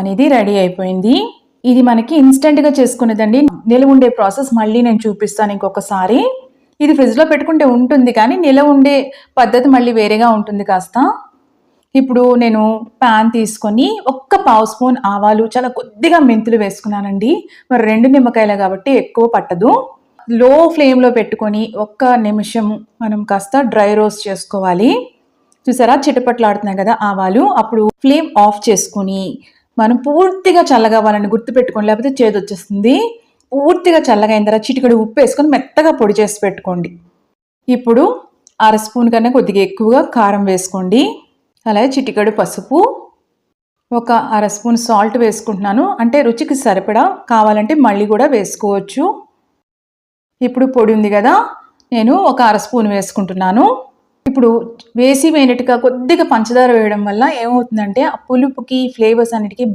అనేది రెడీ అయిపోయింది. ఇది మనకి ఇన్స్టెంట్గా చేసుకునేదండి. నిలవ ఉండే ప్రాసెస్ మళ్ళీ నేను చూపిస్తాను ఇంకొకసారి. ఇది ఫ్రిడ్జ్లో పెట్టుకుంటే ఉంటుంది, కానీ నిలవ ఉండే పద్ధతి మళ్ళీ వేరేగా ఉంటుంది కాస్త. ఇప్పుడు నేను ప్యాన్ తీసుకొని ఒక్క పావు స్పూన్ ఆవాలు, చాలా కొద్దిగా మెంతులు వేసుకున్నానండి. మరి 2 నిమ్మకాయలే కాబట్టి ఎక్కువ పట్టదు. లో ఫ్లేమ్లో పెట్టుకొని ఒక్క నిమిషం మనం కాస్త డ్రై రోస్ట్ చేసుకోవాలి. చూసారా చిటపట్లాడుతున్నాయి కదా ఆవాలు. అప్పుడు ఫ్లేమ్ ఆఫ్ చేసుకొని మనం పూర్తిగా చల్లగవ్వాలని గుర్తుపెట్టుకోండి, లేకపోతే చేదొచ్చేస్తుంది. పూర్తిగా చల్లగా అయిన తర్వాత చిటికెడు ఉప్పు వేసుకొని మెత్తగా పొడి చేసి పెట్టుకోండి. ఇప్పుడు 1/2 స్పూన్ కన్నా కొద్దిగా ఎక్కువగా కారం వేసుకోండి. అలాగే చిటికెడు పసుపు, ఒక 1/2 స్పూన్ సాల్ట్ వేసుకుంటున్నాను. అంటే రుచికి సరిపడా, కావాలంటే మళ్ళీ కూడా వేసుకోవచ్చు. ఇప్పుడు పొడి ఉంది కదా, నేను ఒక 1/2 స్పూన్ వేసుకుంటున్నాను. ఇప్పుడు వేసినట్టుగా కొద్దిగా పంచదార వేయడం వల్ల ఏమవుతుందంటే ఆ పులుపుకి ఫ్లేవర్స్ అన్నిటికీ